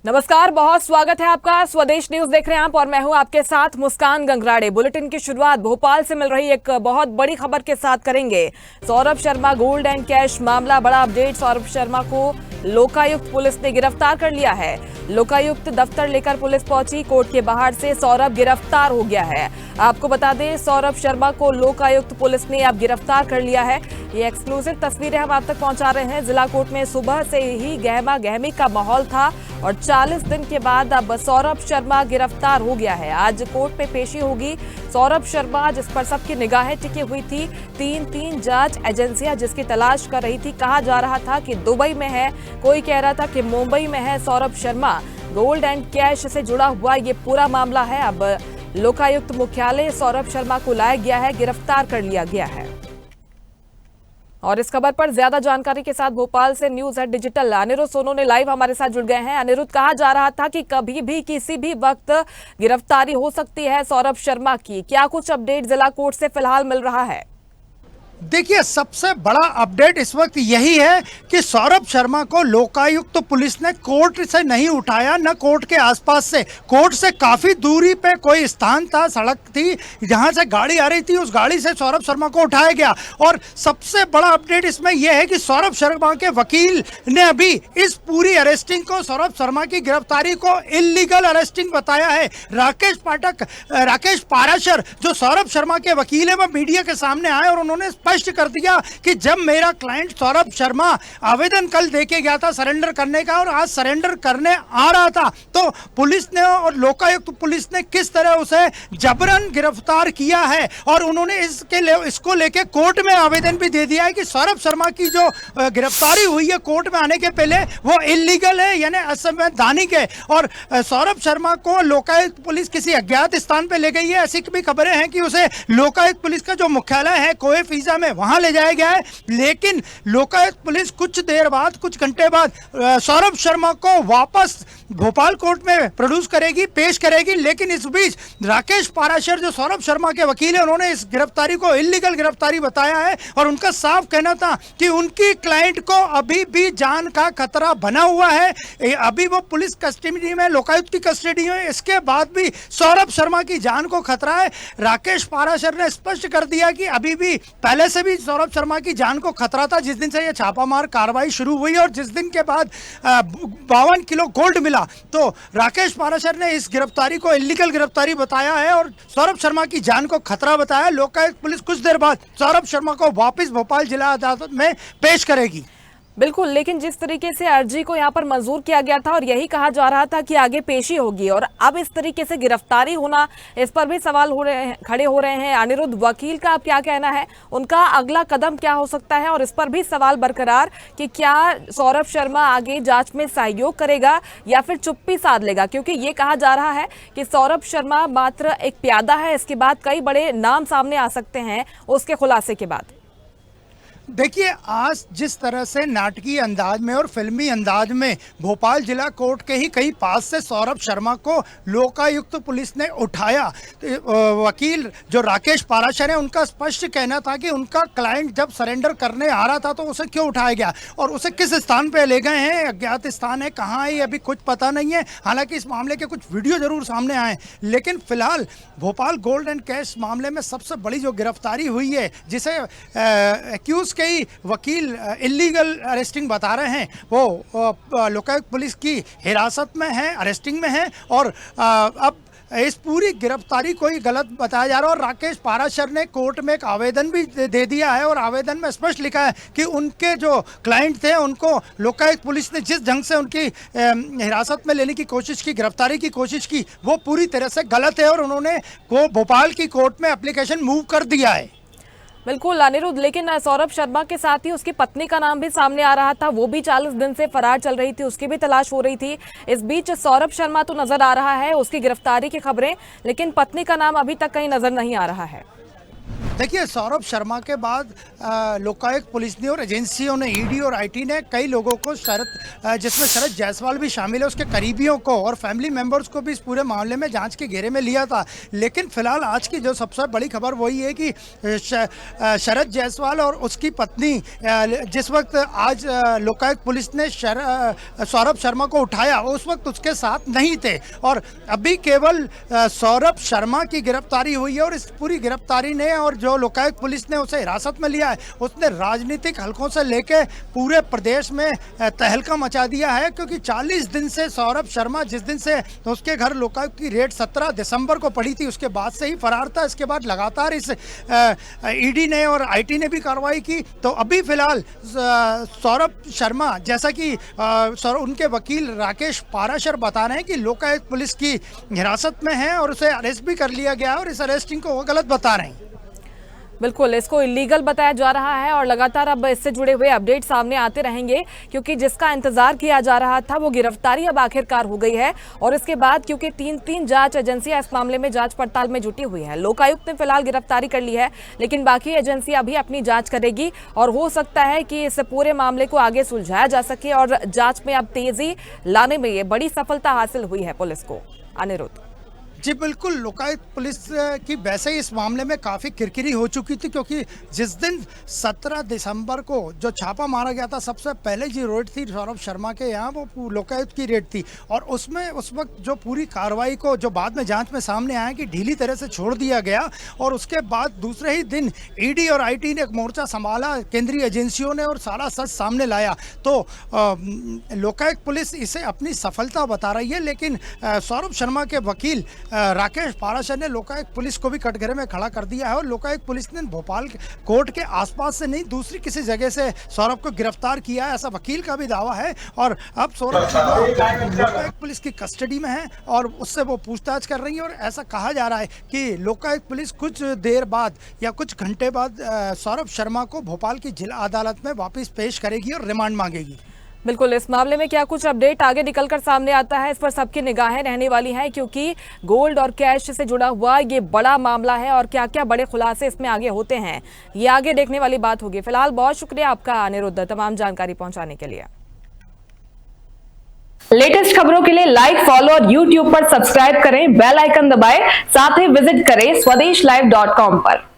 नमस्कार, बहुत स्वागत है आपका। स्वदेश न्यूज देख रहे हैं आप और मैं हूं आपके साथ मुस्कान गंगराड़े। बुलेटिन की शुरुआत भोपाल से मिल रही एक बहुत बड़ी खबर के साथ करेंगे। Saurabh Sharma gold and cash मामला, बड़ा अपडेट। सौरभ शर्मा को लोकायुक्त पुलिस ने गिरफ्तार कर लिया है। लोकायुक्त दफ्तर लेकर पुलिस पहुंची। कोर्ट के बाहर से सौरभ गिरफ्तार हो गया है। आपको बता दें, सौरभ शर्मा को लोकायुक्त पुलिस ने अब गिरफ्तार कर लिया है। ये एक्सक्लूसिव तस्वीरें हम आप तक पहुंचा रहे हैं। जिला कोर्ट में सुबह से ही गहमा गहमी का माहौल था और 40 दिन के बाद अब सौरभ शर्मा गिरफ्तार हो गया है। आज कोर्ट में पेशी होगी। सौरभ शर्मा, जिस पर सबकी निगाहें टिकी हुई थी, तीन जांच एजेंसियां जिसकी तलाश कर रही थी। कहा जा रहा था कि दुबई में है, कोई कह रहा था कि मुंबई में है Saurabh Sharma. Gold and cash से जुड़ा हुआ ये पूरा मामला है। अब लोकायुक्त मुख्यालय सौरभ शर्मा को लाया गया है, गिरफ्तार कर लिया गया है। और इस खबर पर ज्यादा जानकारी के साथ भोपाल से news at digital Aniruddh Sonone live हमारे साथ जुड़ गए हैं। अनिरुद्ध, कहा जा रहा था कि कभी भी किसी भी वक्त गिरफ्तारी हो सकती है सौरभ शर्मा की। क्या कुछ अपडेट जिला कोर्ट से फिलहाल मिल रहा है? देखिए, सबसे बड़ा अपडेट इस वक्त यही है कि सौरभ शर्मा को लोकायुक्त पुलिस ने कोर्ट से नहीं उठाया, न कोर्ट के आसपास से। कोर्ट से काफ़ी दूरी पे कोई स्थान था, सड़क थी, जहां से गाड़ी आ रही थी, उस गाड़ी से सौरभ शर्मा को उठाया गया। और सबसे बड़ा अपडेट इसमें यह है कि सौरभ शर्मा के वकील ने अभी इस पूरी अरेस्टिंग को, सौरभ शर्मा की गिरफ्तारी को इल्लीगल अरेस्टिंग बताया है। राकेश पाराशर, जो सौरभ शर्मा के वकील है, वह मीडिया के सामने आए और उन्होंने स्पष्ट कर दिया कि जब मेरा क्लाइंट सौरभ शर्मा आवेदन कल देके गया था सरेंडर करने का और आज सरेंडर करने आ रहा था, तो पुलिस ने और लोकायुक्त पुलिस ने किस तरह उसे जबरन गिरफ्तार किया है। और उन्होंने इसको लेके कोर्ट में आवेदन भी दे दिया है कि सौरभ शर्मा की जो गिरफ्तारी हुई है कोर्ट में आने के पहले, वो इल्लीगल है, यानी असंवैधानिक है। और सौरभ शर्मा को लोकायुक्त पुलिस किसी अज्ञात स्थान पर ले गई है। ऐसी भी खबरें हैं कि उसे लोकायुक्त पुलिस का जो मुख्यालय है कोए फीजा में, वहां ले जाया गया है। लेकिन लोकायुक्त पुलिस कुछ देर बाद, कुछ घंटे बाद सौरभ शर्मा को वापस भोपाल कोर्ट में प्रोड्यूस करेगी, पेश करेगी। लेकिन इस बीच राकेश पाराशर, जो सौरभ शर्मा के वकील है, उन्होंने इस गिरफ्तारी को इल्लीगल गिरफ्तारी बताया है। और उनका साफ कहना था कि उनकी क्लाइंट को अभी भी जान का खतरा बना हुआ है। अभी वो पुलिस कस्टडी में, लोकायुक्त की कस्टडी में, इसके बाद भी सौरभ शर्मा की जान को खतरा है। राकेश पाराशर ने स्पष्ट कर दिया कि अभी भी, पहले से भी सौरभ शर्मा की जान को खतरा था जिस दिन से यह छापामार कार्रवाई शुरू हुई और जिस दिन के बाद 52 किलो गोल्ड मिला। तो राकेश पाराशर ने इस गिरफ्तारी को इल्लीगल गिरफ्तारी बताया है और सौरभ शर्मा की जान को खतरा बताया। लोकायुक्त पुलिस कुछ देर बाद सौरभ शर्मा को वापस भोपाल जिला अदालत में पेश करेगी। बिल्कुल, लेकिन जिस तरीके से अर्जी को यहाँ पर मंजूर किया गया था और यही कहा जा रहा था कि आगे पेशी होगी, और अब इस तरीके से गिरफ्तारी होना, इस पर भी सवाल खड़े हो रहे हैं। अनिरुद्ध, वकील का अब क्या कहना है, उनका अगला कदम क्या हो सकता है? और इस पर भी सवाल बरकरार कि क्या सौरभ शर्मा आगे जांच में सहयोग करेगा या फिर चुप्पी साध लेगा, क्योंकि ये कहा जा रहा है कि सौरभ शर्मा मात्र एक प्यादा है। इसके बाद कई बड़े नाम सामने आ सकते हैं उसके खुलासे के बाद। देखिए, आज जिस तरह से नाटकीय अंदाज में और फिल्मी अंदाज में भोपाल जिला कोर्ट के ही कई पास से सौरभ शर्मा को लोकायुक्त पुलिस ने उठाया, तो वकील जो राकेश पाराशर है, उनका स्पष्ट कहना था कि उनका क्लाइंट जब सरेंडर करने आ रहा था तो उसे क्यों उठाया गया और उसे किस स्थान पे ले गए हैं, अज्ञात स्थान है, कहाँ है, अभी कुछ पता नहीं है। हालांकि इस मामले के कुछ वीडियो जरूर सामने आए, लेकिन फिलहाल भोपाल गोल्ड एंड कैश मामले में सबसे बड़ी जो गिरफ्तारी हुई है, जिसे एक्यूज कई वकील इल्लीगल अरेस्टिंग बता रहे हैं, वो लोकायुक्त पुलिस की हिरासत में है, अरेस्टिंग में है। और अब इस पूरी गिरफ्तारी को ही गलत बताया जा रहा है। और राकेश पाराशर ने कोर्ट में एक आवेदन भी दे दिया है और आवेदन में स्पष्ट लिखा है कि उनके जो क्लाइंट थे उनको लोकायुक्त पुलिस ने जिस ढंग से उनकी हिरासत में लेने की कोशिश की, गिरफ्तारी की कोशिश की, वो पूरी तरह से गलत है और उन्होंने भोपाल की कोर्ट में एप्लीकेशन मूव कर दिया है। बिल्कुल अनिरुद्ध, लेकिन सौरभ शर्मा के साथ ही उसकी पत्नी का नाम भी सामने आ रहा था। वो भी 40 दिन से फरार चल रही थी, उसकी भी तलाश हो रही थी। इस बीच सौरभ शर्मा तो नजर आ रहा है, उसकी गिरफ्तारी की खबरें, लेकिन पत्नी का नाम अभी तक कहीं नजर नहीं आ रहा है। देखिए, सौरभ शर्मा के बाद लोकायुक्त पुलिस ने और एजेंसियों ने, ईडी और आईटी ने कई लोगों को जिसमें शरद जायसवाल भी शामिल है, उसके करीबियों को और फैमिली मेंबर्स को भी इस पूरे मामले में जांच के घेरे में लिया था। लेकिन फिलहाल आज की जो सबसे बड़ी खबर वही है कि शरद जायसवाल और उसकी पत्नी जिस वक्त आज लोकायुक्त पुलिस ने सौरभ शर्मा को उठाया, उस वक्त उसके साथ नहीं थे और अभी केवल सौरभ शर्मा की गिरफ्तारी हुई है। और इस पूरी गिरफ्तारी ने और जो लोकायुक्त पुलिस ने उसे हिरासत में लिया है, उसने राजनीतिक हलकों से लेकर पूरे प्रदेश में तहलका मचा दिया है। क्योंकि 40 दिन से सौरभ शर्मा, जिस दिन से उसके घर लोकायुक्त की रेड 17 दिसंबर को पड़ी थी, उसके बाद से ही फरार था। इसके बाद लगातार इस ईडी ने और आईटी ने भी कार्रवाई की। तो अभी फिलहाल सौरभ शर्मा, जैसा कि उनके वकील राकेश पाराशर बता रहे हैं कि लोकायुक्त पुलिस की हिरासत में है और उसे अरेस्ट भी कर लिया गया और इस अरेस्टिंग को वो गलत बता रहे हैं। बिल्कुल, इसको इलीगल बताया जा रहा है और लगातार अब इससे जुड़े हुए अपडेट सामने आते रहेंगे, क्योंकि जिसका इंतजार किया जा रहा था वो गिरफ्तारी अब आखिरकार हो गई है। और इसके बाद क्योंकि तीन जांच एजेंसियां इस मामले में जांच पड़ताल में जुटी हुई है, लोकायुक्त ने फिलहाल गिरफ्तारी कर ली है, लेकिन बाकी एजेंसियां अभी अपनी जांच करेगी और हो सकता है कि इस पूरे मामले को आगे सुलझाया जा सके और जांच में अब तेजी लाने में ये बड़ी सफलता हासिल हुई है पुलिस को। अनिरुद्ध जी बिल्कुल, लोकायुक्त पुलिस की वैसे ही इस मामले में काफ़ी किरकिरी हो चुकी थी, क्योंकि जिस दिन 17 दिसंबर को जो छापा मारा गया था, सबसे पहले जी रेड थी सौरभ शर्मा के यहाँ, वो लोकायुक्त की रेड थी। और उसमें उस वक्त जो पूरी कार्रवाई को, जो बाद में जांच में सामने आया कि ढीली तरह से छोड़ दिया गया, और उसके बाद दूसरे ही दिन ईडी और आईटी ने एक मोर्चा संभाला, केंद्रीय एजेंसियों ने, और सारा सच सामने लाया। तो लोकायुक्त पुलिस इसे अपनी सफलता बता रही है। लेकिन सौरभ शर्मा के वकील राकेश पाराशर ने लोकायुक्त पुलिस को भी कटघरे में खड़ा कर दिया है और लोकायुक्त पुलिस ने भोपाल कोर्ट के आसपास से नहीं, दूसरी किसी जगह से सौरभ को गिरफ्तार किया है, ऐसा वकील का भी दावा है। और अब सौरभ लोकायुक्त पुलिस की कस्टडी में है और उससे वो पूछताछ कर रही है। और ऐसा कहा जा रहा है कि लोकायुक्त पुलिस कुछ देर बाद या कुछ घंटे बाद सौरभ शर्मा को भोपाल की जिला अदालत में वापस पेश करेगी और रिमांड मांगेगी। बिल्कुल, इस मामले में क्या कुछ अपडेट आगे निकलकर सामने आता है, इस पर सबकी निगाहें रहने वाली हैं, क्योंकि गोल्ड और कैश से जुड़ा हुआ ये बड़ा मामला है और क्या क्या बड़े खुलासे इसमें आगे होते हैं, ये आगे देखने वाली बात होगी। फिलहाल बहुत शुक्रिया आपका अनिरुद्ध, तमाम जानकारी पहुंचाने के लिए। लेटेस्ट खबरों के लिए लाइक, फॉलो और यूट्यूब पर सब्सक्राइब करें, बेल आइकन दबाएं, साथ ही विजिट करें swedishlive.com पर।